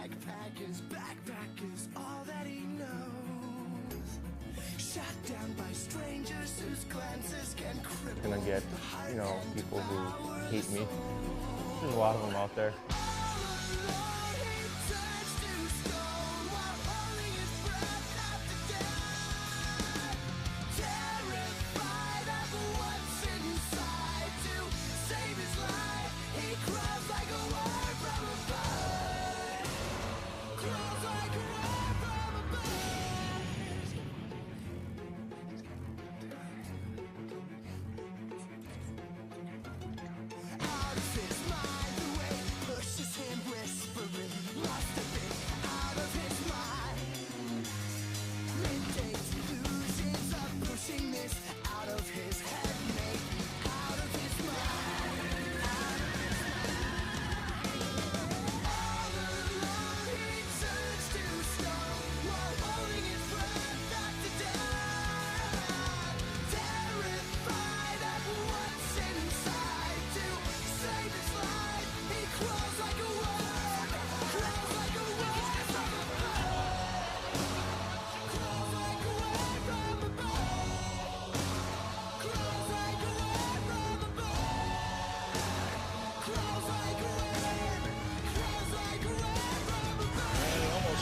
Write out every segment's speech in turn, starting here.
Backpack is all that he knows. Shot down by strangers whose glances can cripple. Gonna get, people who hate me. There's a lot of them out there.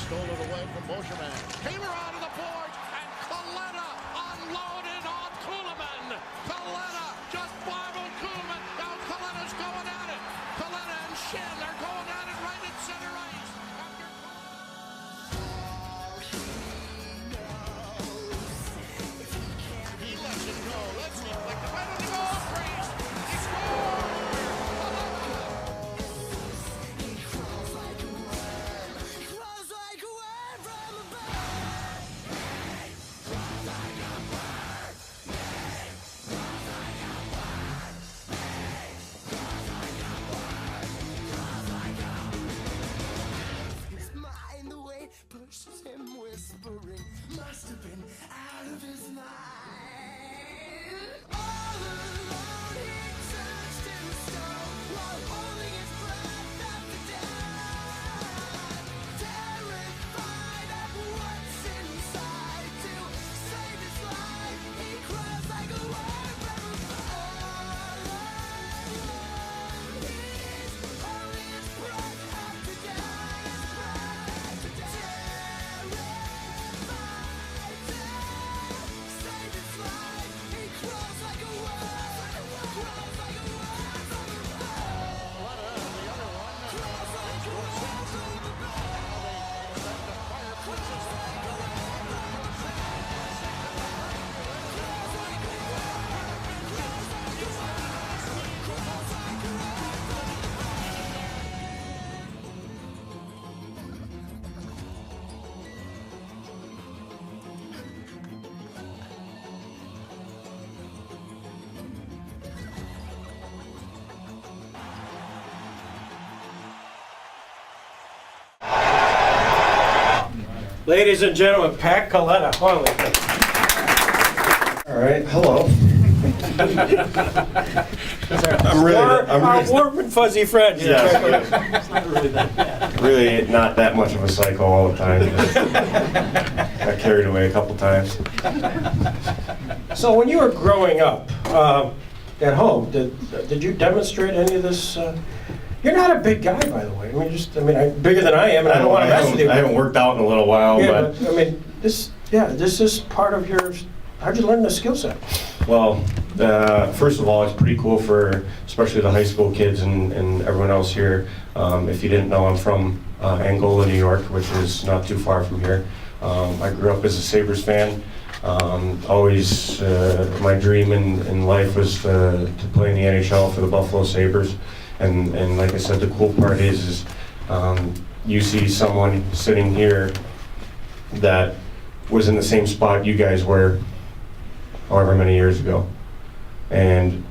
Stole it away from Boschman. Taylor out of the boards, and Kaleta unloaded on Kuhlman. Kaleta just marbled Kuhlman. Now Kaleta's going at it. Kaleta and Shin are going at it right at center ice. He lets it go. Let's see. Like the right on the goal. Freeze. He scores. Pushes him whispering, must have been out of his mind. All alone he turns to stone while holding his breath after death. Terrified of what's inside, to save his life he cries like a word from above. He's holding his breath after death. Ladies and gentlemen, Pat Kaleta. All right, hello. Our warm and fuzzy friend. Yeah. It's not really that bad. Really not that much of a psycho all the time. Just got carried away a couple times. So when you were growing up at home, did you demonstrate any of this? You're not a big guy, by the way. Bigger than I am, and I don't want to mess with you. I haven't worked out in a little while, Yeah, but this is part of your. How'd you learn this skill set? well, first of all, it's pretty cool for especially the high school kids and everyone else here. If you didn't know, I'm from Angola, New York, which is not too far from here. I grew up as a Sabres fan. Always, my dream in life was to play in the NHL for the Buffalo Sabres. And like I said, the cool part is you see someone sitting here that was in the same spot you guys were however many years ago. And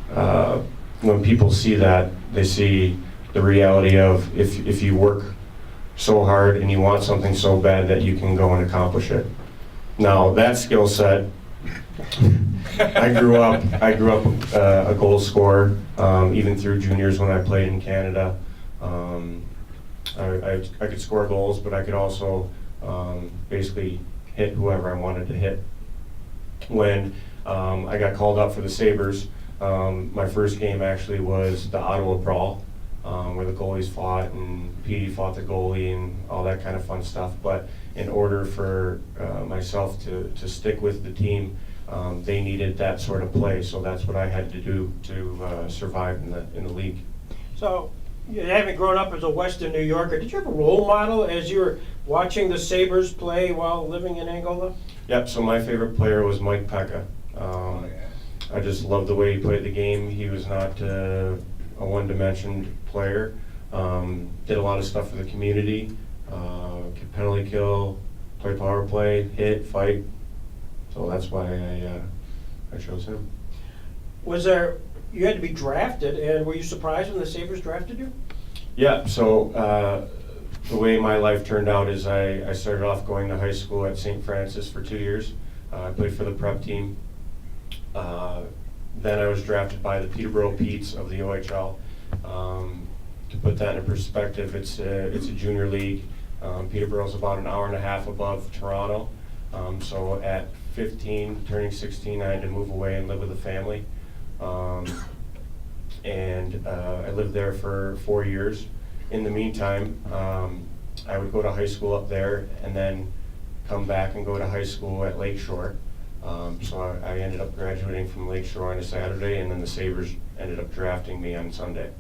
when people see that, they see the reality of if you work so hard and you want something so bad that you can go and accomplish it. Now that skill set, I grew up a goal scorer, even through juniors when I played in Canada. I could score goals, but I could also basically hit whoever I wanted to hit. When I got called up for the Sabres, my first game actually was the Ottawa Brawl, where the goalies fought and Petey fought the goalie and all that kind of fun stuff. But in order for myself to stick with the team, they needed that sort of play, so that's what I had to do to survive in the league. So, having grown up as a Western New Yorker, did you have a role model as you were watching the Sabres play while living in Angola? Yep, so my favorite player was Mike Pekka. I just loved the way he played the game. He was not a one-dimension player. Did a lot of stuff for the community, could penalty kill, play power play, hit, fight. So that's why I chose him. You had to be drafted, and were you surprised when the Sabres drafted you? Yeah, so the way my life turned out is I started off going to high school at St. Francis for 2 years. I played for the prep team. Then I was drafted by the Peterborough Petes of the OHL. To put that in perspective, it's a junior league. Peterborough's about an hour and a half above Toronto. So at 15, turning 16, I had to move away and live with a family. And I lived there for 4 years. In the meantime, I would go to high school up there and then come back and go to high school at Lakeshore. So I ended up graduating from Lakeshore on a Saturday, and then the Sabres ended up drafting me on Sunday.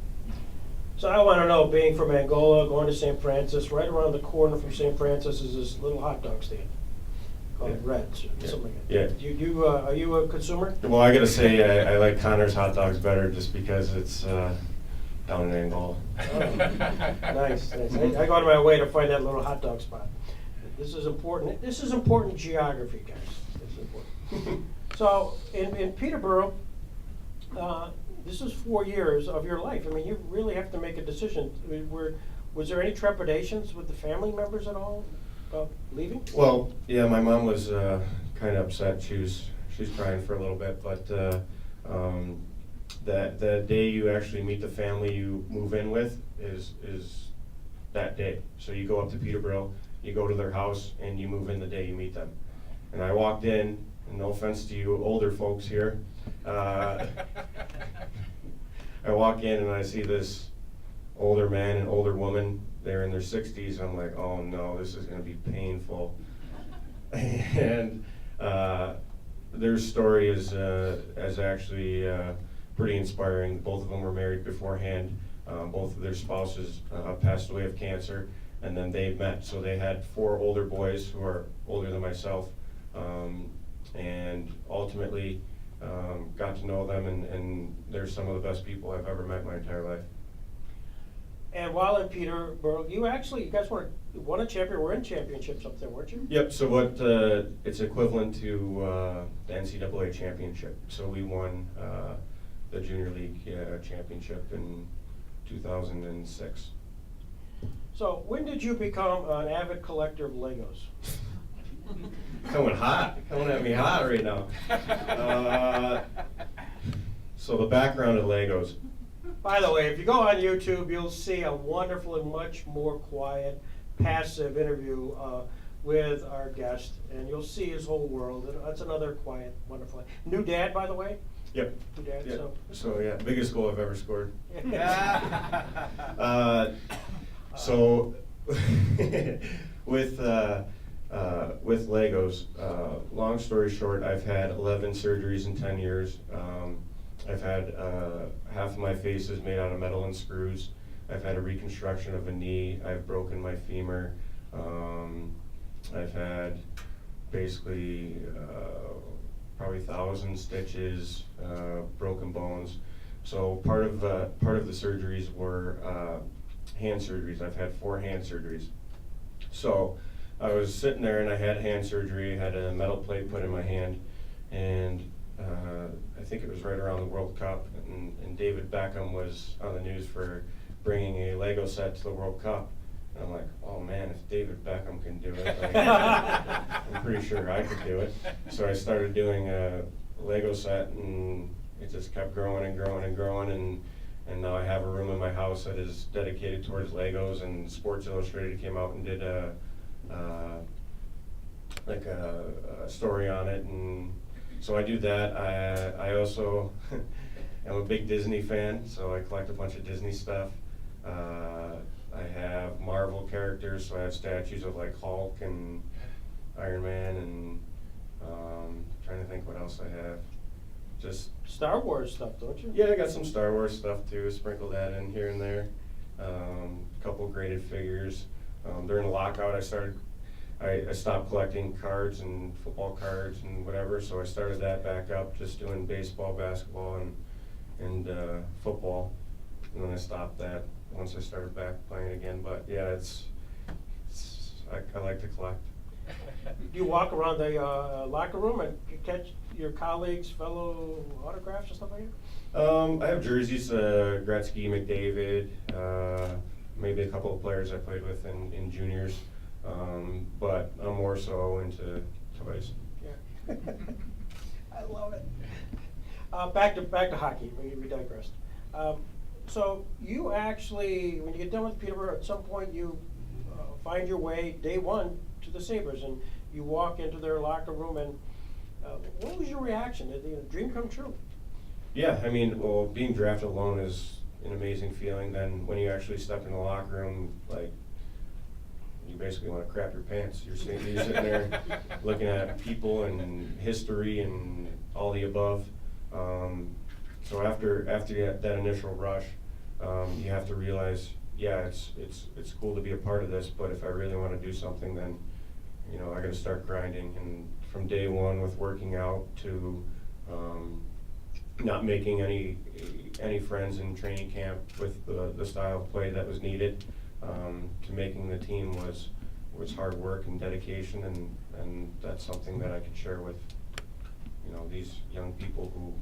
So I want to know, being from Angola, going to St. Francis, right around the corner from St. Francis is this little hot dog stand called Red's, something like that. Yeah. Are you a consumer? Well, I gotta say, I like Connor's hot dogs better just because it's down in Angola. Oh, nice. I go out of my way to find that little hot dog spot. This is important. This is important geography, guys. This is important. So in Peterborough, this is 4 years of your life. I mean, you really have to make a decision. Was there any trepidations with the family members at all about leaving? Well, yeah, my mom was kind of upset. She's crying for a little bit, but that day you actually meet the family you move in with is that day. So you go up to Peterborough, you go to their house, and you move in the day you meet them. And I walked in, and no offense to you older folks here, I walk in and I see this older man and older woman. They're in their 60s. I'm like, oh no, this is going to be painful. And their story is actually pretty inspiring. Both of them were married beforehand. Both of their spouses passed away of cancer, and then they met. So they had 4 older boys who are older than myself, and ultimately got to know them, and they're some of the best people I've ever met in my entire life. And while in Peterborough, you guys won a champion. Were in championships up there, weren't you? Yep. So what it's equivalent to the NCAA championship. So we won the junior league championship in 2006. So when did you become an avid collector of Legos? Coming at me hot right now. So the background of Legos. By the way, if you go on YouTube, you'll see a wonderful and much more quiet, passive interview with our guest, and you'll see his whole world. And that's another quiet, wonderful. New dad, by the way. Yep. New dad. Yep. So Yeah, biggest goal I've ever scored. So with Legos, long story short, I've had 11 surgeries in 10 years. I've had half of my face is made out of metal and screws. I've had a reconstruction of a knee. I've broken my femur. I've had basically probably 1,000 stitches, broken bones. So part of the surgeries were hand surgeries. I've had 4 hand surgeries. So I was sitting there and I had hand surgery. I had a metal plate put in my hand, and I think it was right around the World Cup, and David Beckham was on the news for bringing a Lego set to the World Cup. And I'm like, oh man, if David Beckham can do it, like, I'm pretty sure I could do it. So I started doing a Lego set, and it just kept growing and growing and growing, and And now I have a room in my house that is dedicated towards Legos, and Sports Illustrated came out and did a story on it, and so I do that. I also am a big Disney fan, so I collect a bunch of Disney stuff. I have Marvel characters, so I have statues of like Hulk and Iron Man, and trying to think what else I have. Just Star Wars stuff, don't you? yeah, I got some Star Wars stuff too. Sprinkle that in here and there. A couple graded figures. During the lockout, I stopped collecting cards and football cards and whatever, so I started that back up, just doing baseball, basketball, and football. And then I stopped that once I started back playing again. But yeah, I like to collect. Do you walk around the locker room and catch your colleagues, fellow autographs and stuff like that? I have jerseys, Gretzky, McDavid, maybe a couple of players I played with in juniors, but I'm more so into toys. Yeah. I love it. Back to hockey, we digressed. So you actually, when you get done with Peterborough, at some point you find your way, day one, to the Sabres, and you walk into their locker room, and what was your reaction? Did the dream come true? Yeah, I mean, well, being drafted alone is an amazing feeling. Then when you actually step in the locker room, like, you basically want to crap your pants. You're sitting there looking at people and history and all the above. So after that initial rush, you have to realize, yeah, it's cool to be a part of this, but if I really want to do something, then I got to start grinding. And from day one, with working out to not making any friends in training camp with the style of play that was needed, to making the team was hard work and dedication, and that's something that I can share with these young people who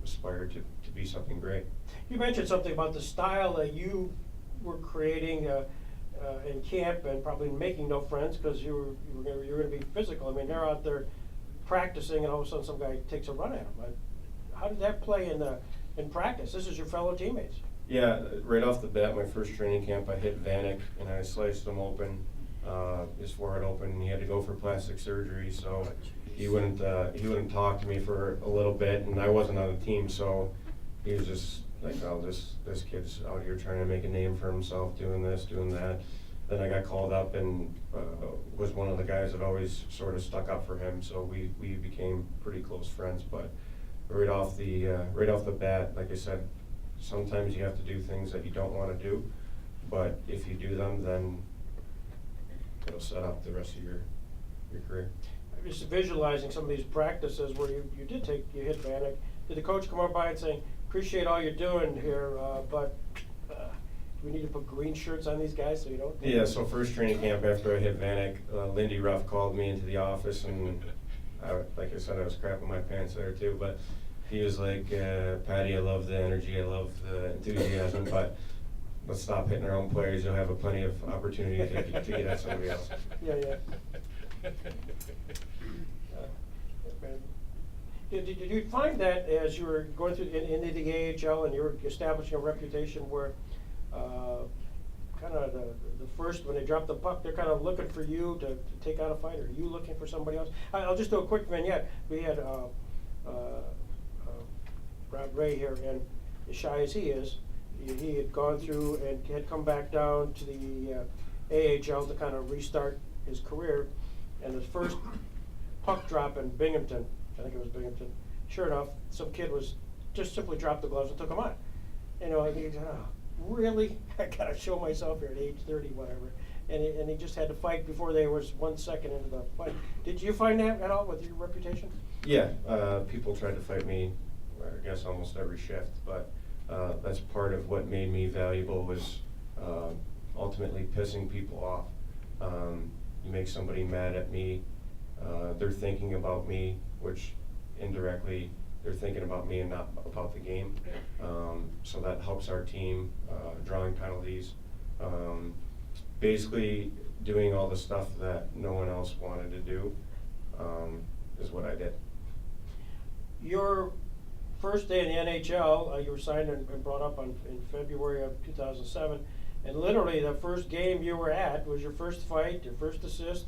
aspire to be something great. You mentioned something about the style that you were creating in camp, and probably making no friends because you were going to be physical. I mean, they're out there practicing, and all of a sudden some guy takes a run at them. How did that play in practice? This is your fellow teammates. Yeah, right off the bat, my first training camp, I hit Vanek and I sliced him open, his forehead open, and he had to go for plastic surgery. So he wouldn't talk to me for a little bit, and I wasn't on the team, so he was just like, oh, this kid's out here trying to make a name for himself, doing this, doing that. Then I got called up and was one of the guys that always sort of stuck up for him, so we became pretty close friends. But right off the bat, like I said, sometimes you have to do things that you don't want to do, but if you do them, then it'll set up the rest of your career. I'm just visualizing some of these practices where you hit Vanek. Did the coach come up by and say, appreciate all you're doing here, but we need to put green shirts on these guys so you don't? Yeah, so first training camp after I hit Vanek, Lindy Ruff called me into the office, and like I said, I was crapping my pants there too, but he was like, Patty, I love the energy, I love the enthusiasm, but let's stop hitting our own players. You'll have plenty of opportunity to get at somebody else. Yeah. Did you find that as you were going through into the AHL and you were establishing a reputation where kind of the first, when they drop the puck, they're kind of looking for you to take out a fight, or are you looking for somebody else? I'll just do a quick vignette. We had Rob Ray here, and as shy as he is, he had gone through and had come back down to the AHL to kind of restart his career, and his first puck drop in Binghamton, I think it was Binghamton, sure enough, some kid was just simply dropped the gloves and took him on. I think, oh, really? I gotta show myself here at age 30, whatever. And he just had to fight before they was 1 second into the fight. Did you find that at all with your reputation? Yeah, people tried to fight me, I guess, almost every shift, but that's part of what made me valuable, was ultimately pissing people off. You make somebody mad at me, they're thinking about me, which indirectly they're thinking about me and not about the game. So that helps our team, drawing penalties, basically doing all the stuff that no one else wanted to do, is what I did. Your first day in the NHL, you were signed and brought up in February of 2007, and literally the first game you were at was your first fight, your first assist,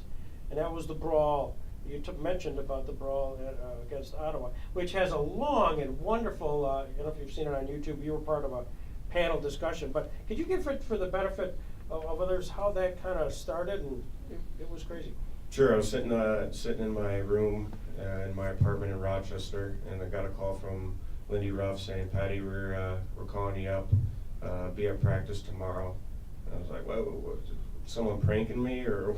and that was the brawl. You mentioned about the brawl against Ottawa, which has a long and wonderful, I don't know if you've seen it on YouTube, you were part of a panel discussion, but could you give it for the benefit of others how that kind of started? And it was crazy. Sure, I was sitting in my room in my apartment in Rochester, and I got a call from Lindy Ruff saying, "Patty, we're calling you up. Be at practice tomorrow." And I was like, "Whoa, someone pranking me, or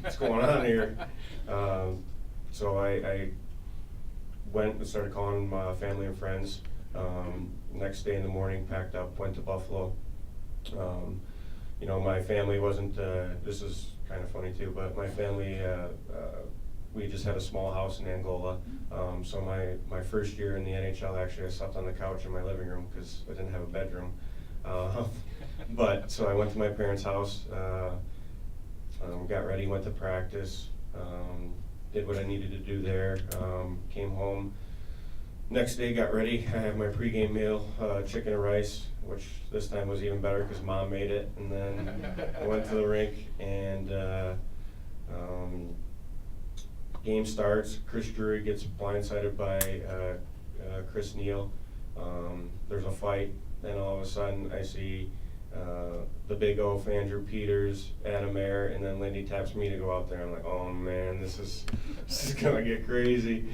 what's going on here?" So I went and started calling my family and friends. Next day in the morning, packed up, went to Buffalo. You know, my family wasn't, this is kind of funny too, but my family, we just had a small house in Angola. So my first year in the NHL, actually, I slept on the couch in my living room because I didn't have a bedroom. But, so I went to my parents' house, got ready, went to practice, did what I needed to do there, came home. Next day, got ready. I had my pregame meal, chicken and rice, which this time was even better because Mom made it. And then I went to the rink, and game starts. Chris Drury gets blindsided by Chris Neal. There's a fight. Then all of a sudden, I see the big oaf, Andrew Peters, Adam Ayer, and then Lindy taps me to go out there. I'm like, oh man, this is gonna get crazy.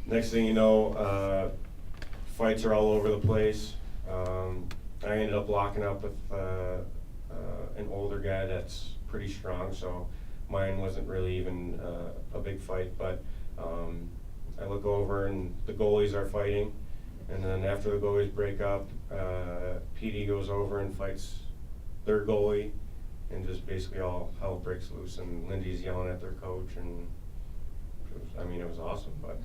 Next thing you know, fights are all over the place. I ended up locking up with an older guy that's pretty strong, so mine wasn't really even a big fight, but I look over and the goalies are fighting, and then after the goalies break up, PD goes over and fights their goalie, and just basically all hell breaks loose, and Lindy's yelling at their coach, and it was awesome, but.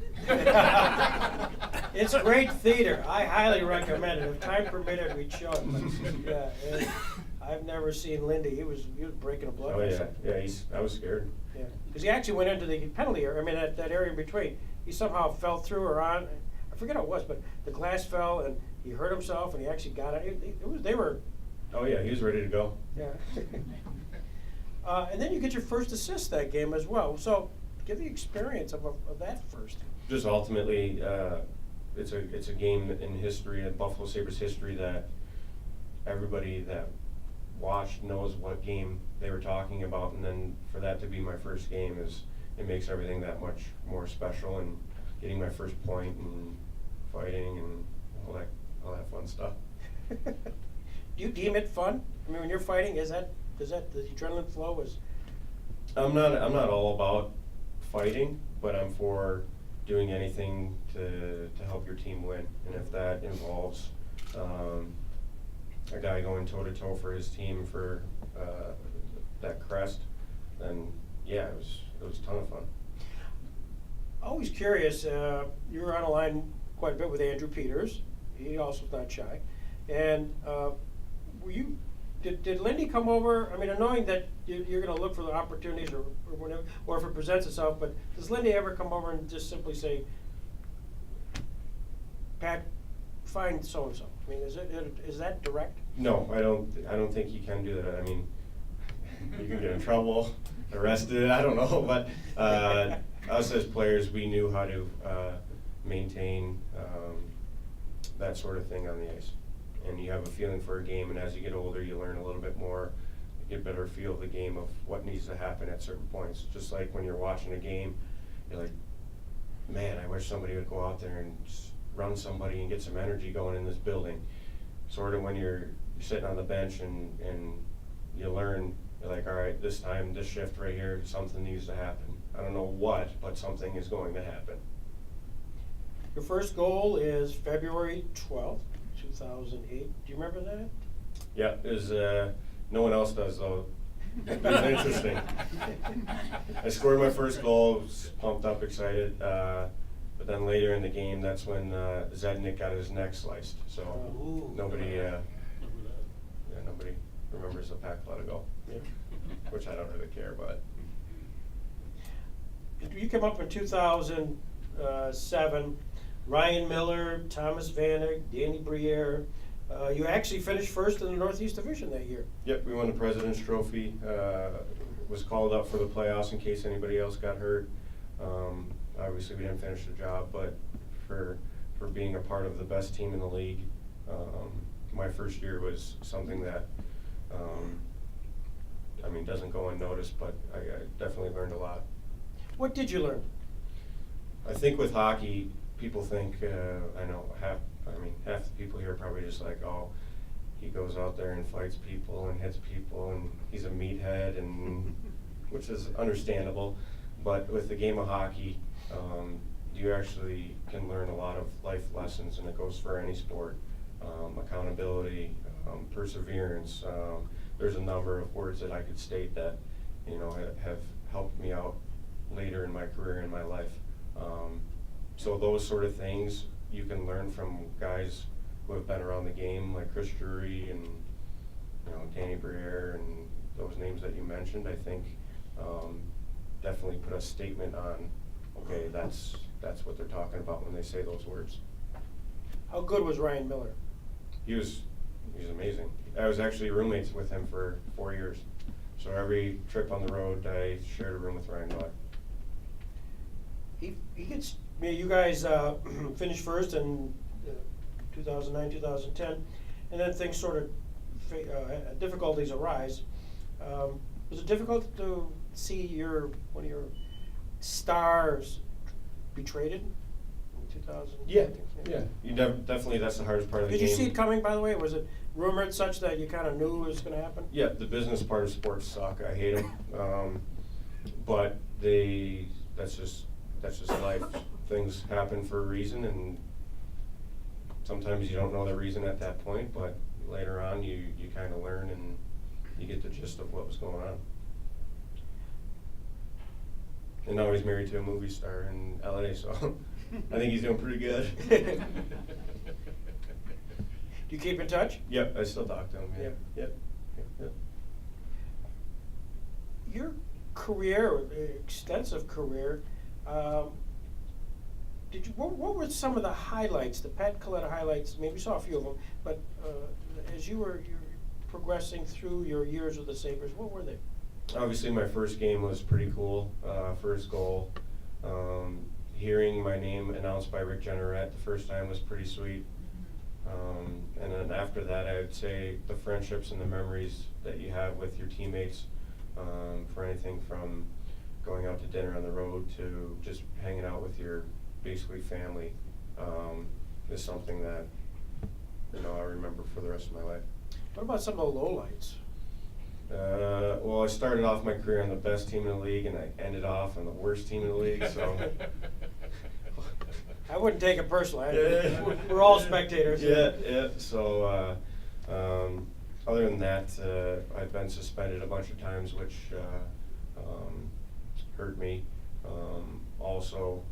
It's great theater. I highly recommend it. If time permitted, we'd show it. But, yeah, I've never seen Lindy. He was breaking a blood Oh yeah, vessel. yeah. I was scared. Yeah, because he actually went into the penalty area. I mean, that area in between. He somehow fell through or on. I forget what it was, but the glass fell and he hurt himself, and he actually got it. They were. Oh yeah, he was ready to go. Yeah. And then you get your first assist that game as well. So give the experience of that first. Just ultimately, it's a game in history, in Buffalo Sabres history, that everybody that watched knows what game they were talking about, and then for that to be my first game it makes everything that much more special, and getting my first point and fighting and all that fun stuff. Do you deem it fun? I mean, when you're fighting, does the adrenaline flow is? I'm not all about fighting, but I'm for doing anything to help your team win, and if that involves a guy going toe to toe for his team for that crest, then yeah, it was a ton of fun. Always curious. You were on a line quite a bit with Andrew Peters. He also was not shy, and Did Lindy come over? I mean, knowing that you're going to look for the opportunities or whatever, or if it presents itself, but does Lindy ever come over and just simply say, "Pat, find so and so"? I mean, is that direct? No, I don't think you can do that. I mean, you can get in trouble, arrested. I don't know, but us as players, we knew how to maintain that sort of thing on the ice. And you have a feeling for a game, and as you get older, you learn a little bit more, you get a better feel of the game of what needs to happen at certain points. Just like when you're watching a game, you're like, man, I wish somebody would go out there and just run somebody and get some energy going in this building. Sort of when you're sitting on the bench and you learn, you're like, all right, this time, this shift right here, something needs to happen. I don't know what, but something is going to happen. Your first goal is February 12th. 2008. Do you remember that? Yeah, no one else does though. It was interesting. I scored my first goal, was pumped up, excited, but then later in the game, that's when Zednik got his neck sliced. So nobody remembers the pack let it go, which I don't really care. But you came up in 2007. Ryan Miller, Thomas Vanek, Danny Briere. You actually finished first in the Northeast Division that year. Yep, we won the President's Trophy. Was called up for the playoffs in case anybody else got hurt. Obviously, we didn't finish the job, but for being a part of the best team in the league, my first year was something that, I mean, doesn't go unnoticed, but I definitely learned a lot. What did you learn? I think with hockey, people think, I know half the people here are probably just like, oh, he goes out there and fights people and hits people and he's a meathead, and which is understandable. But with the game of hockey, you actually can learn a lot of life lessons, and it goes for any sport. Accountability, perseverance. There's a number of words that I could state that, you know, have helped me out later in my career and my life. So those sort of things you can learn from guys who have been around the game, like Chris Drury and, you know, Danny Briere and those names that you mentioned. I think definitely put a statement on, okay, that's what they're talking about when they say those words. How good was Ryan Miller? He was amazing. I was actually roommates with him for 4 years. So every trip on the road, I shared a room with Ryan Miller. He gets, I mean, you guys finished first in 2009, 2010, and then things sort of, difficulties arise. Was it difficult to see one of your stars be traded in 2000? Yeah. You definitely, that's the hardest part of the Did game. you see it coming, by the way? Was it rumored such that you kind of knew it was going to happen? Yeah, the business part of sports suck. I hate them. But that's just life. Things happen for a reason, and sometimes you don't know the reason at that point, but later on you kind of learn and you get the gist of what was going on. And now he's married to a movie star in LA, so I think he's doing pretty good. Do you keep in touch? Yep, I still talk to him. Yeah. Yep. Your career, extensive career, what were some of the highlights, the Pat Kaleta highlights? Maybe we saw a few of them, but as you're progressing through your years with the Sabres, what were they? Obviously, my first game was pretty cool. First goal. Hearing my name announced by Rick Jeanneret the first time was pretty sweet. And then after that, I would say the friendships and the memories that you have with your teammates, for anything from going out to dinner on the road to just hanging out with your basically family, is something that, you know, I remember for the rest of my life. What about some of the lowlights? Well, I started off my career on the best team in the league, and I ended off on the worst team in the league, so. I wouldn't take it personally. We're all spectators. Yeah. So, other than that, I've been suspended a bunch of times, which hurt me. Also,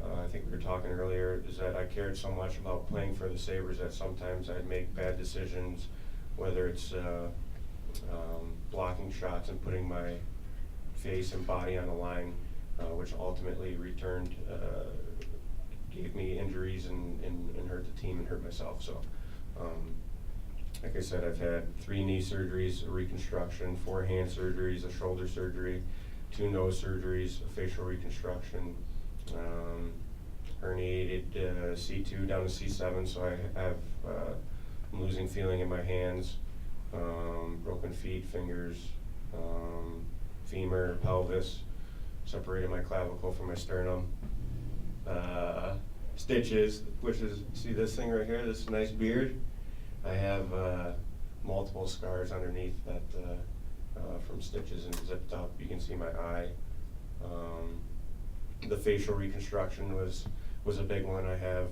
I think we were talking earlier, is that I cared so much about playing for the Sabres that sometimes I'd make bad decisions, whether it's blocking shots and putting my face and body on the line, which ultimately gave me injuries and hurt the team and hurt myself. So, like I said, I've had 3 knee surgeries, a reconstruction, 4 hand surgeries, a shoulder surgery, 2 nose surgeries, a facial reconstruction, herniated C2 down to C7, so I have I'm losing feeling in my hands, broken feet, fingers, femur, pelvis, separated my clavicle from my sternum. Stitches, which is, see this thing right here, this nice beard? I have multiple scars underneath that from stitches and zipped up. You can see my eye. The facial reconstruction was a big one. I have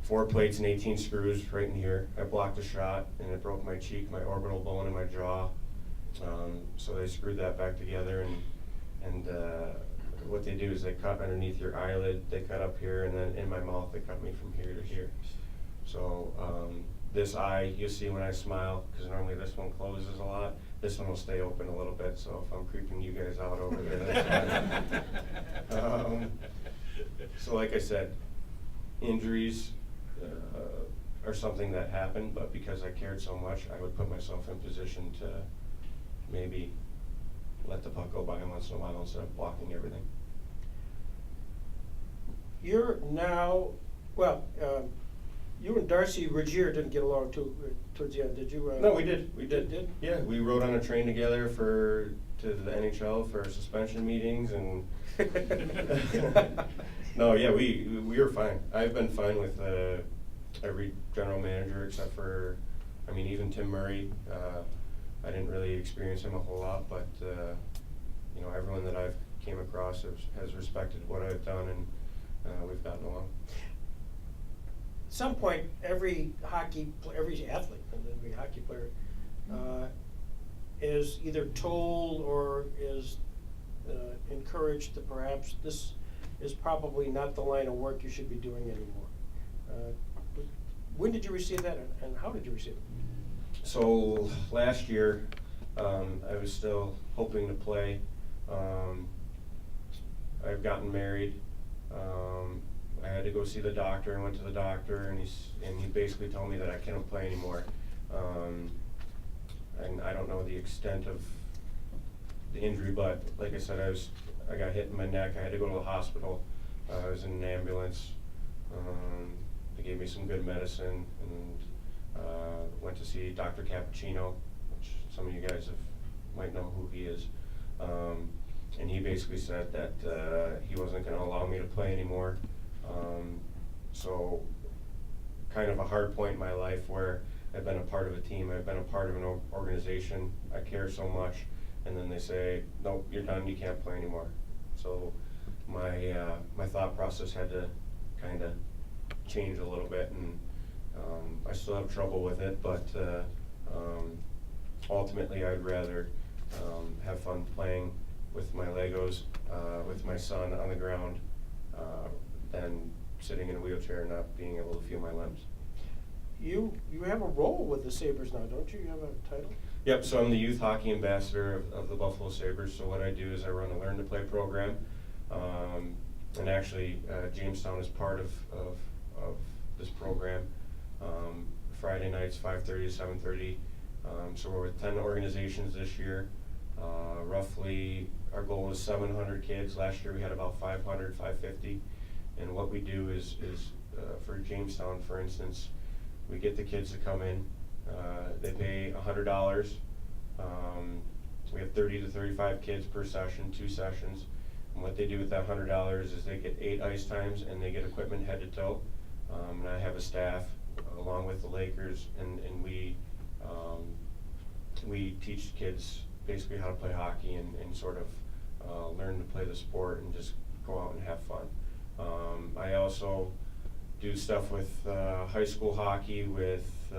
4 plates and 18 screws right in here. I blocked a shot and it broke my cheek, my orbital bone in my jaw. So they screwed that back together, and what they do is they cut underneath your eyelid, they cut up here, and then in my mouth they cut me from here to here. So this eye, you'll see when I smile, because normally this one closes a lot, this one will stay open a little bit, so if I'm creeping you guys out over there, that's fine. So like I said, injuries are something that happened, but because I cared so much, I would put myself in position to maybe let the puck go by once in a while instead of blocking everything. You're now, well, you and Darcy Regier didn't get along towards the end, did you? No, we did. We did. Did? Yeah, we rode on a train together to the NHL for suspension meetings and. No, yeah, we were fine. I've been fine with every general manager except for, I mean, even Tim Murray. I didn't really experience him a whole lot, but you know, everyone that I've came across has respected what I've done, and we've gotten along. At some point, every athlete, and every hockey player, is either told or is encouraged that perhaps this is probably not the line of work you should be doing anymore. When did you receive that, and how did you receive it? So last year, I was still hoping to play. I've gotten married. I had to go see the doctor. I went to the doctor, and he basically told me that I couldn't play anymore. And I don't know the extent of the injury, but like I said, I got hit in my neck. I had to go to the hospital. I was in an ambulance. They gave me some good medicine, and went to see Dr. Cappuccino, which some of you guys might know who he is. And he basically said that he wasn't going to allow me to play anymore. So kind of a hard point in my life where I've been a part of a team, I've been a part of an organization, I care so much, and then they say, nope, you're done, you can't play anymore. So my thought process had to kind of change a little bit, and I still have trouble with it, but ultimately I'd rather have fun playing with my Legos, with my son on the ground, than sitting in a wheelchair and not being able to feel my limbs. You have a role with the Sabres now, don't you? You have a title? Yep, so I'm the youth hockey ambassador of the Buffalo Sabres. So what I do is I run a Learn to Play program. And actually, Jamestown is part of this program. Friday nights, 5:30 to 7:30. So we're with 10 organizations this year. Roughly, our goal is 700 kids. Last year we had about 500, 550. And what we do is for Jamestown, for instance, we get the kids to come in. They pay $100. We have 30 to 35 kids per session, 2 sessions. And what they do with that $100 is they get 8 ice times and they get equipment head to toe. And I have a staff along with the Lakers, and we teach kids basically how to play hockey and sort of learn to play the sport and just go out and have fun. I also do stuff with high school hockey, with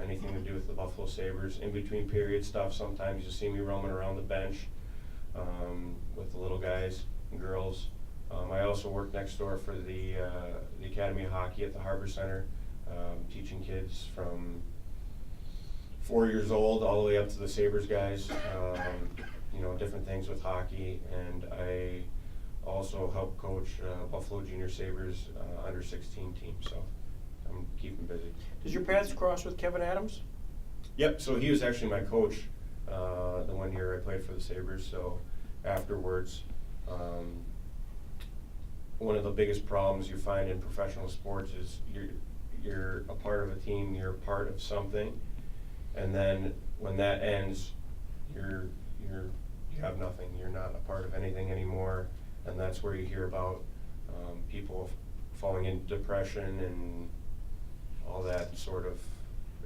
anything to do with the Buffalo Sabres, in between period stuff. Sometimes you'll see me roaming around the bench with the little guys and girls. I also work next door for the Academy of Hockey at the Harbor Center, teaching kids from 4 years old all the way up to the Sabres guys, you know, different things with hockey. And I also help coach Buffalo Junior Sabres under 16 team, so I'm keeping busy. Did your paths cross with Kevin Adams? Yep, so he was actually my coach the 1 year I played for the Sabres. So afterwards, one of the biggest problems you find in professional sports is you're a part of a team, you're a part of something, and then when that ends, you have nothing. You're not a part of anything anymore, and that's where you hear about people falling into depression and all that sort of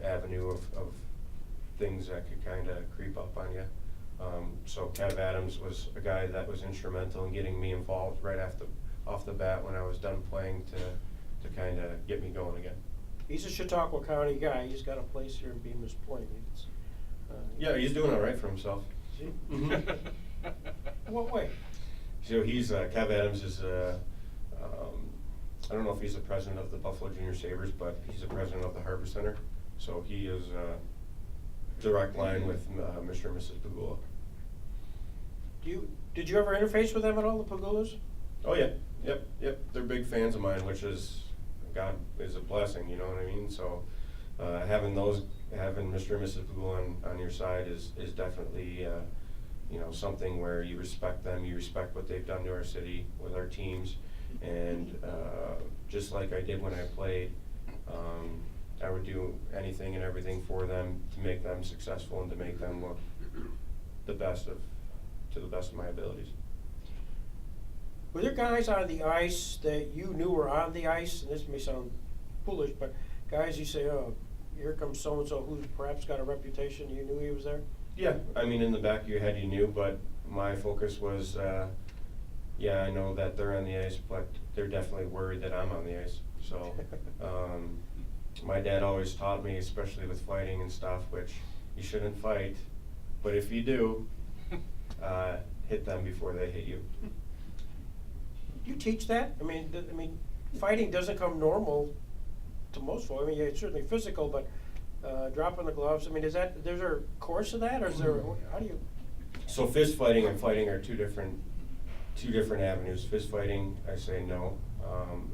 avenue of things that could kind of creep up on you. So Kev Adams was a guy that was instrumental in getting me involved right off the bat when I was done playing to kind of get me going again. He's a Chautauqua County guy. He's got a place here in Bemis Point. Yeah, he's doing all right for himself. Is he? Mhm. What way? So he's, Kev Adams is, I don't know if he's the president of the Buffalo Junior Sabres, but he's the president of the Harbor Center. So he is direct line with Mr. and Mrs. Pagula. Did you ever interface with them at all, the Pagulas? Oh yeah, yep. They're big fans of mine, which is God is a blessing, you know what I mean? So having Mr. and Mrs. Pagul on your side is definitely something where you respect them, you respect what they've done to our city with our teams, and just like I did when I played, I would do anything and everything for them to make them successful and to make them look to the best of my abilities. Were there guys on the ice that you knew were on the ice, and this may sound foolish, but guys you say, oh, here comes so-and-so who's perhaps got a reputation, you knew he was there? Yeah, I mean, in the back of your head you knew, but my focus was, yeah, I know that they're on the ice, but they're definitely worried that I'm on the ice. So my dad always taught me, especially with fighting and stuff, which you shouldn't fight, but if you do, hit them before they hit you. Do you teach that? I mean, fighting doesn't come normal to most folks. I mean, yeah, it's certainly physical, but dropping the gloves. I mean, there's a course of that, or is there? How do you? So fist fighting and fighting are two different avenues. Fist fighting, I say no,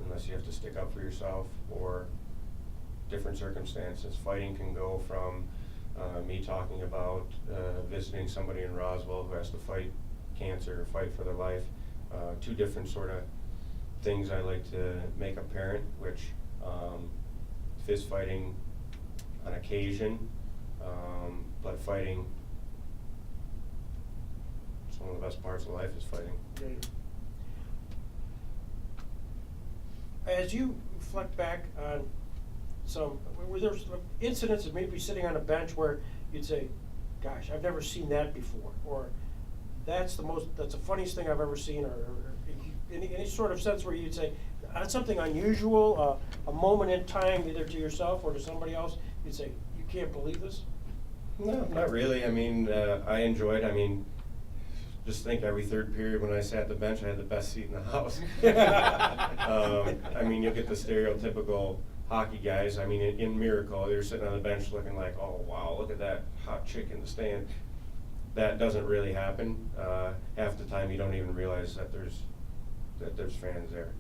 unless you have to stick up for yourself or different circumstances. Fighting can go from me talking about visiting somebody in Roswell who has to fight cancer or fight for their life. Two different sort of things I like to make apparent, which fist fighting on occasion, but fighting, it's one of the best parts of life is fighting. As you reflect back on were there incidents of maybe sitting on a bench where you'd say, gosh, I've never seen that before, or that's the funniest thing I've ever seen, or any sort of sense where you'd say, that's something unusual, a moment in time, either to yourself or to somebody else, you'd say, you can't believe this? No, not really. I mean, I enjoyed, just think every third period when I sat at the bench, I had the best seat in the house. You'll get the stereotypical hockey guys. In Miracle, they're sitting on the bench looking like, oh, wow, look at that hot chick in the stand. That doesn't really happen. Half the time you don't even realize that there's fans there.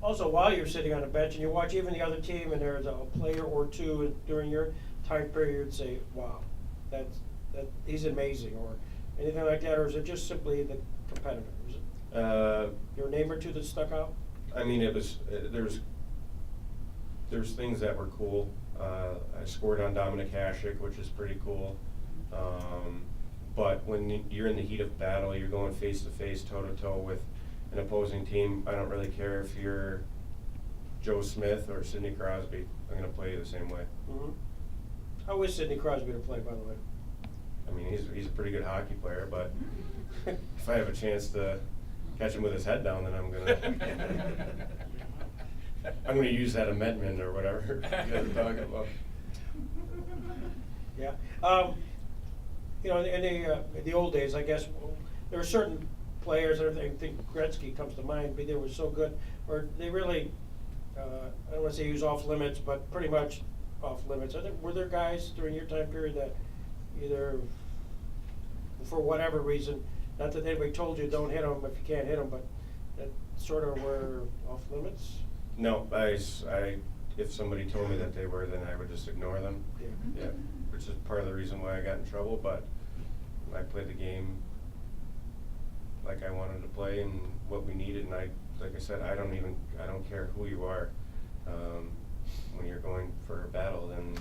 Also, while you're sitting on a bench and you watch even the other team and there's a player or two during your time period, you'd say, wow, that he's amazing, or anything like that, or is it just simply the competitor? Is it your name or two that stuck out? It was there's things that were cool. I scored on Dominic Hasek, which is pretty cool. But when you're in the heat of battle, you're going face to face, toe to toe with an opposing team. I don't really care if you're Joe Smith or Sidney Crosby. I'm going to play you the same way. Mm-hmm. How is Sidney Crosby to play, by the way? He's a pretty good hockey player, but if I have a chance to catch him with his head down, then I'm gonna use that amendment or whatever you guys are talking about. Yeah. In the old days, I guess there were certain players. I think Gretzky comes to mind. But they were so good, or they really. I don't want to say he was off limits, but pretty much off limits. Were there guys during your time period that either, for whatever reason, not that anybody told you don't hit them if you can't hit them, but that sort of were off limits? No, if somebody told me that they were, then I would just ignore them. Yeah. Yeah, which is part of the reason why I got in trouble. But I played the game like I wanted to play and what we needed, and like I said, I don't care who you are. When you're going for a battle, then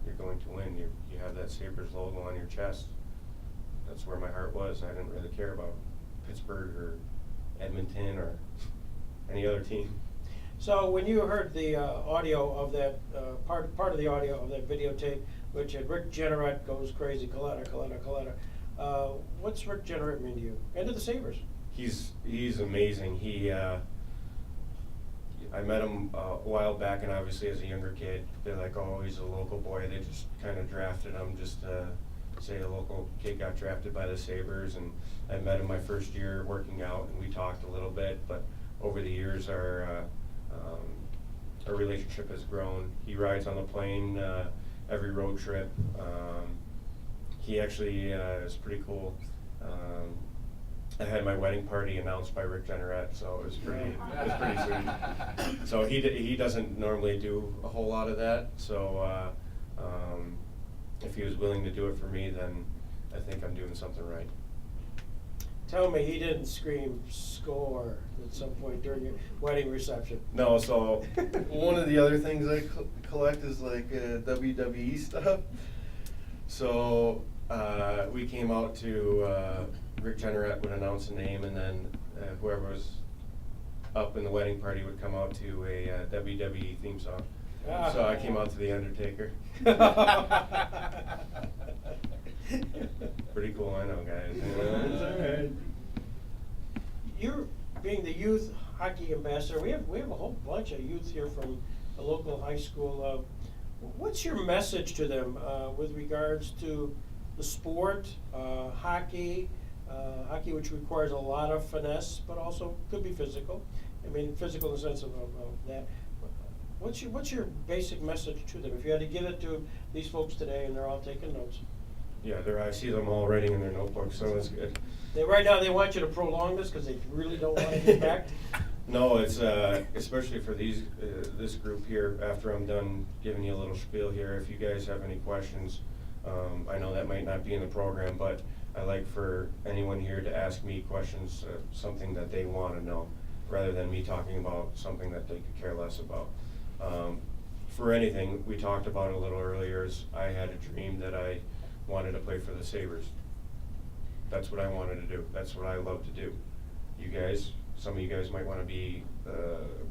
you're going to win. You have that Sabres logo on your chest. That's where my heart was. I didn't really care about Pittsburgh or Edmonton or any other team. So when you heard the audio of that, part of the audio of that videotape, which had Rick Jeanneret goes crazy, Kaleta, what's Rick Jeanneret mean to you and to the Sabres? He's amazing. I met him a while back, and obviously as a younger kid, they're like, oh, he's a local boy. They just kind of drafted him just to say a local kid got drafted by the Sabres, and I met him my first year working out, and we talked a little bit, but over the years our relationship has grown. He rides on the plane every road trip. He actually is pretty cool. I had my wedding party announced by Rick Jenneret, so it was pretty sweet. So he doesn't normally do a whole lot of that, so if he was willing to do it for me, then I think I'm doing something right. Tell me he didn't scream "score" at some point during your wedding reception. No, so One of the other things I collect is like WWE stuff. So we came out to Rick Jenneret would announce a name, and then whoever was up in the wedding party would come out to a WWE theme song. So I came out to The Undertaker. Pretty cool, I know, guys. It's all right. You're being the youth hockey ambassador. We have a whole bunch of youth here from the local high school. What's your message to them with regards to the sport, hockey, which requires a lot of finesse, but also could be physical. I mean, physical in the sense of that. What's your basic message to them? If you had to give it to these folks today, and they're all taking notes. Yeah, I see them all writing in their notebooks, so that's good. Right now, they want you to prolong this because they really don't want to get back. No, it's especially for this group here. After I'm done giving you a little spiel here, if you guys have any questions, I know that might not be in the program, but I like for anyone here to ask me questions, something that they want to know, rather than me talking about something that they could care less about. For anything, we talked about it a little earlier, is I had a dream that I wanted to play for the Sabres. That's what I wanted to do. That's what I love to do. You guys, some of you guys might want to be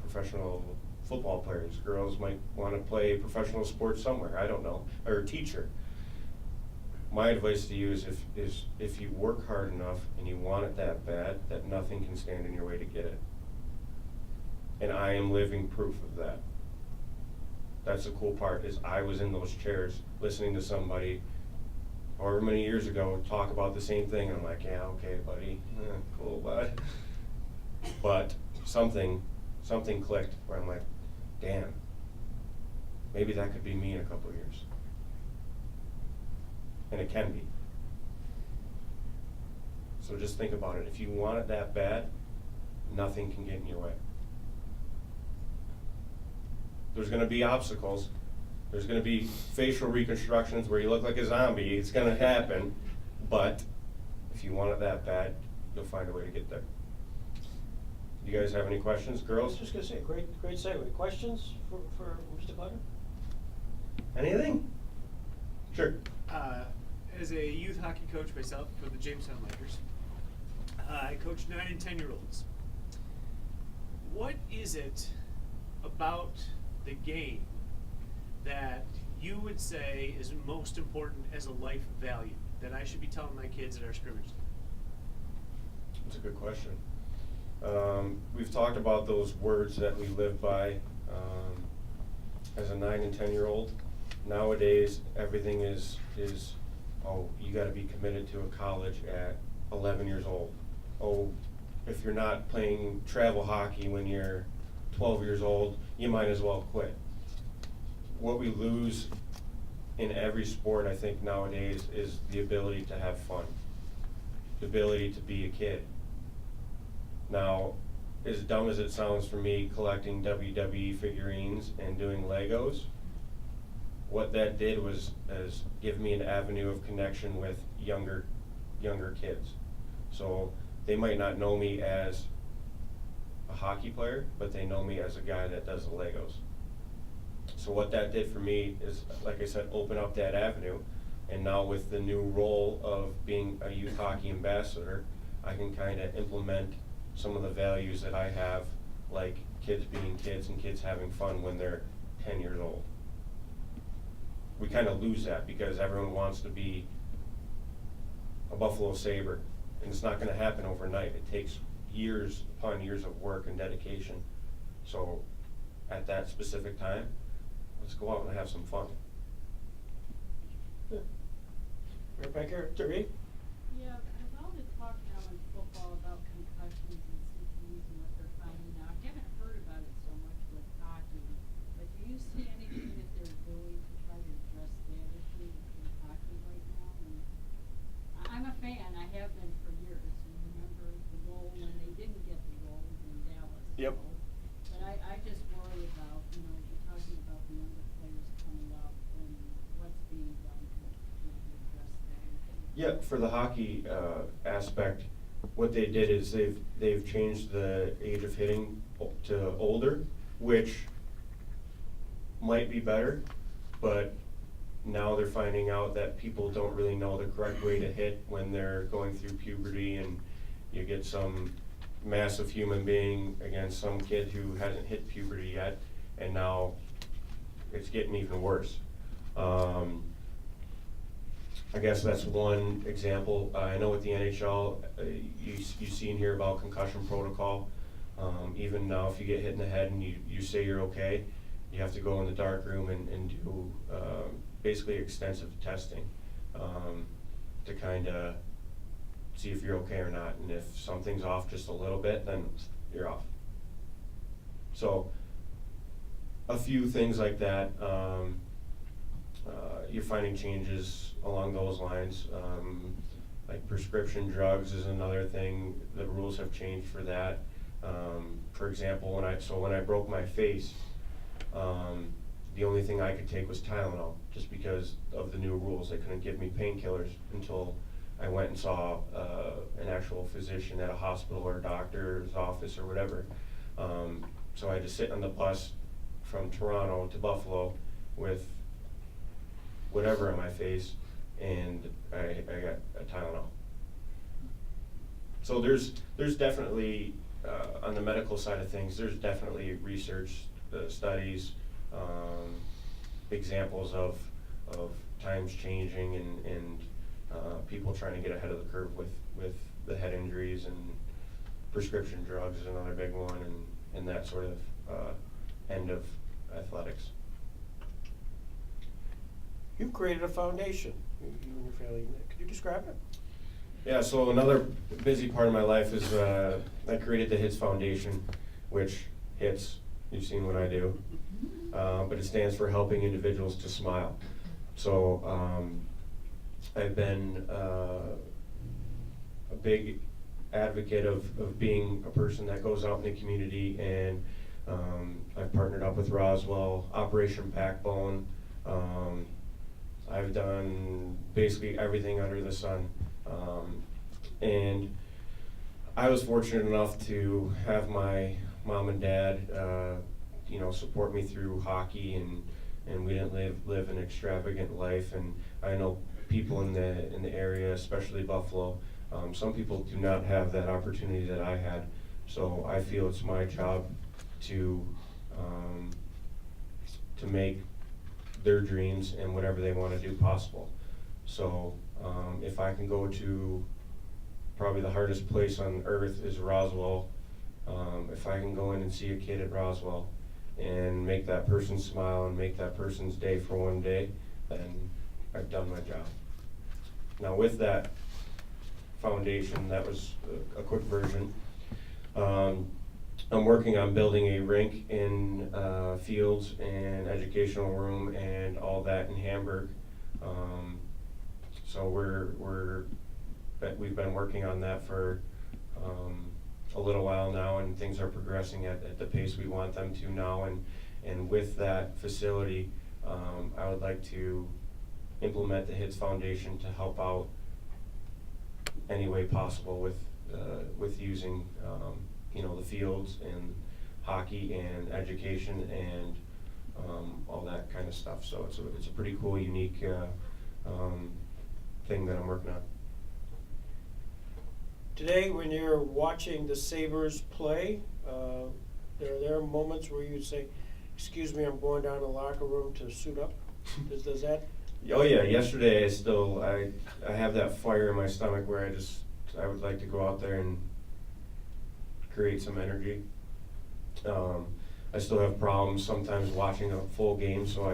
professional football players. Girls might want to play professional sports somewhere, I don't know, or a teacher. My advice to you is if you work hard enough and you want it that bad, that nothing can stand in your way to get it. And I am living proof of that. That's the cool part, is I was in those chairs listening to somebody however many years ago talk about the same thing, and I'm like, yeah, okay, buddy, cool, bud. But something clicked where I'm like, damn, maybe that could be me in a couple of years. And it can be. So just think about it. If you want it that bad, nothing can get in your way. There's going to be obstacles. There's going to be facial reconstructions where you look like a zombie. It's going to happen. But if you want it that bad, you'll find a way to get there. You guys have any questions, I girls? was just going to say, great segue. Questions for Mr. Kleiner? Anything? Sure. As a youth hockey coach myself for the Jamestown Lakers, I coach 9 and 10-year-olds. What is it about the game that you would say is most important as a life value that I should be telling my kids at our scrimmage? That's a good question. We've talked about those words that we live by as a 9 and 10-year-old. Nowadays, everything is you got to be committed to a college at 11 years old. Oh, if you're not playing travel hockey when you're 12 years old, you might as well quit. What we lose in every sport, I think, nowadays is the ability to have fun, the ability to be a kid. Now, as dumb as it sounds for me collecting WWE figurines and doing Legos, what that did was give me an avenue of connection with younger kids. So they might not know me as a hockey player, but they know me as a guy that does the Legos. So what that did for me is, like I said, open up that avenue. And now with the new role of being a youth hockey ambassador, I can kind of implement some of the values that I have, like kids being kids and kids having fun when they're 10 years old. We kind of lose that because everyone wants to be a Buffalo Sabre, and it's not going to happen overnight. It takes years upon years of work and dedication. So at that specific time, let's go out and have some fun. Right back here, Terry. Yeah, there's all this talk now in football about concussions and CTEs and what they're finding out. I haven't heard about it so much with hockey, but do you see anything that they're doing to try to address that issue in hockey right now? And I'm a fan. I have been for years. And remember the younger players coming up, and what's being done to maybe address that? Yeah, for the hockey aspect, what they did is they've changed the age of hitting to older, which might be better, but now they're finding out that people don't really know the correct way to hit when they're going through puberty, and you get some massive human being against some kid who hasn't hit puberty yet, and now it's getting even worse. I guess that's one example. I know with the NHL, you see and hear about concussion protocol. Even now, if you get hit in the head and you say you're okay, you have to go in the dark room and do basically extensive testing to kind of see if you're okay or not. And if something's off just a little bit, then you're off. So a few things like that. You're finding changes along those lines. Like prescription drugs is another thing. The rules have changed for that. For example, when I broke my face, the only thing I could take was Tylenol, just because of the new rules. They couldn't give me painkillers until I went and saw an actual physician at a hospital or a doctor's office or whatever. So I had to sit on the bus from Toronto to Buffalo with whatever in my face, and I got a Tylenol. So there's definitely, on the medical side of things, there's definitely research, studies, examples of times changing and people trying to get ahead of the curve with the head injuries, and prescription drugs is another big one, and that sort of end of athletics. You created a foundation, you and your family. Could you describe it? Yeah, so another busy part of my life is I created the HITS Foundation, which HITS, you've seen what I do, but it stands for Helping Individuals to Smile. So I've been a big advocate of being a person that goes out in the community, and I've partnered up with Roswell, Operation Backbone. I've done basically everything under the sun. And I was fortunate enough to have my mom and dad, support me through hockey, and we didn't live an extravagant life. And I know people in the area, especially Buffalo, some people do not have that opportunity that I had. So I feel it's my job to make their dreams and whatever they want to do possible. So if I can go to probably the hardest place on earth is Roswell, if I can go in and see a kid at Roswell and make that person smile and make that person's day for one day, then I've done my job. Now with that foundation, that was a quick version. I'm working on building a rink in Fields and educational room and all that in Hamburg. So we've been working on that for a little while now, and things are progressing at the pace we want them to now. And with that facility, I would like to implement the HITS Foundation to help out any way possible with using the fields and hockey and education and all that kind of stuff. So it's a pretty cool, unique thing that I'm working on. Today, when you're watching the Sabres play, are there moments where you say, "Excuse me, I'm going down to the locker room to suit up"? Does that? Oh yeah, yesterday I have that fire in my stomach where I would like to go out there and create some energy. I still have problems sometimes watching a full game, so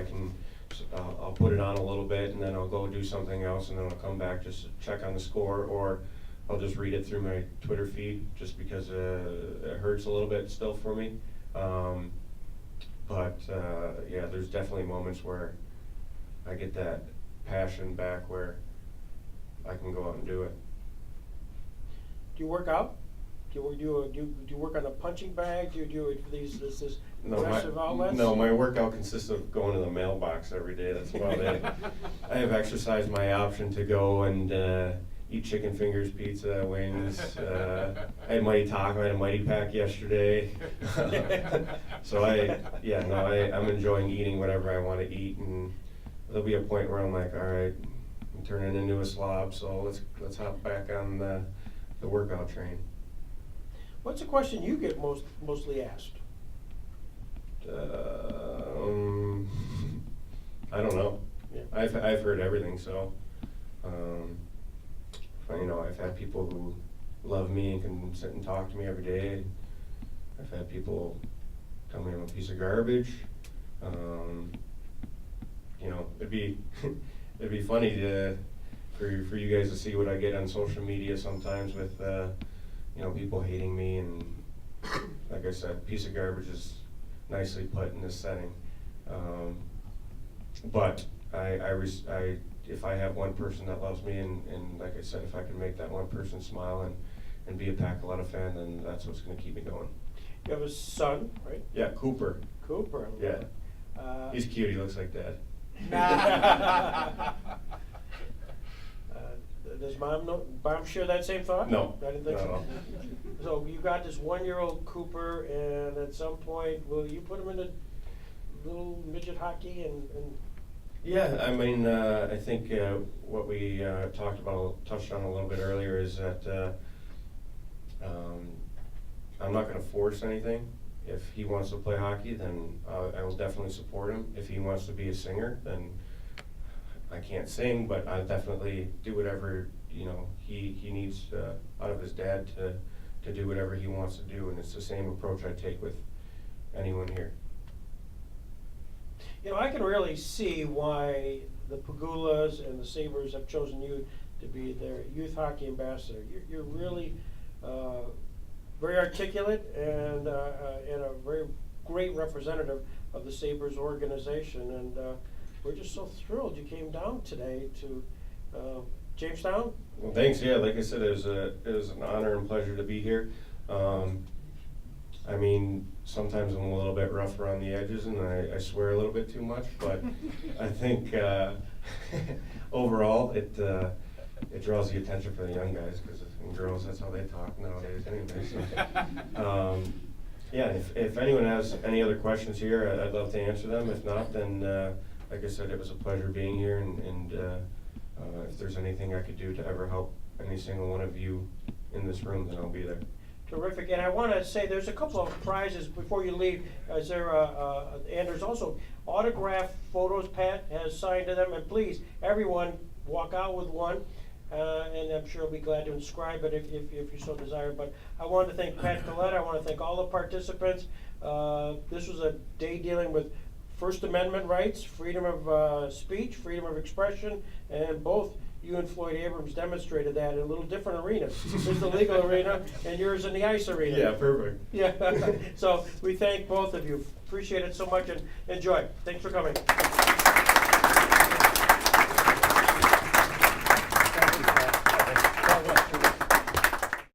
I'll put it on a little bit and then I'll go do something else, and then I'll come back just to check on the score, or I'll just read it through my Twitter feed just because it hurts a little bit still for me. But there's definitely moments where I get that passion back where I can go out and do it. Do you work out? Do you work on a punching bag? Do you do these No, aggressive outlets? no, my workout consists of going to the mailbox every day. That's about it. I have exercised my option to go and eat chicken fingers, pizza, wings. I had Mighty Taco, I had a Mighty Pack yesterday. So I'm enjoying eating whatever I want to eat, and there'll be a point where I'm like, all right, I'm turning into a slob, so let's hop back on the workout train. What's the question you get mostly asked? I don't know. Yeah. I've heard everything, so I've had people who love me and can sit and talk to me every day. I've had people tell me I'm a piece of garbage. It'd be it'd be funny for you guys to see what I get on social media sometimes with people hating me, and like I said, piece of garbage is nicely put in this setting. But if I have one person that loves me, and like I said, if I can make that one person smile and be a Kaleta fan, then that's what's going to keep me going. You have a son, right? Yeah, Cooper. Cooper. Yeah. He's cute. He looks like Dad. Does Mom share that same thought? No. I didn't think Not at so. all. So you got this 1-year-old Cooper, and at some point, will you put him in a little midget hockey and Yeah, I mean, I think what we touched on a little bit earlier is that I'm not going to force anything. If he wants to play hockey, then I will definitely support him. If he wants to be a singer, then I can't sing, but I'll definitely do whatever he needs out of his dad to do whatever he wants to do, and it's the same approach I take with anyone here. I can really see why the Pagulas and the Sabres have chosen you to be their youth hockey ambassador. You're really very articulate and a very great representative of the Sabres organization, and we're just so thrilled you came down today to Jamestown. Well, thanks. Yeah, like I said, it was an honor and pleasure to be here. I mean, sometimes I'm a little bit rough around the edges and I swear a little bit too much, but I think overall it draws the attention for the young guys, and girls, that's how they talk nowadays anyway. So, yeah, if anyone has any other questions here, I'd love to answer them. If not, then like I said, it was a pleasure being here, and if there's anything I could do to ever help any single one of you in this room, then I'll be there. Terrific, and I want to say there's a couple of prizes before you leave. And there's also autographed photos Pat has signed to them, and please, everyone, walk out with one, and I'm sure I'll be glad to inscribe it if you so desire. But I want to thank Pat Kaleta. I want to thank all the participants. This was a day dealing with First Amendment rights, freedom of speech, freedom of expression, and both you and Floyd Abrams demonstrated that in a little different arena. This is the legal arena, and yours in the ice arena. Yeah, perfect. Yeah. So we thank both of you. Appreciate it so much, and enjoy. Thanks for coming.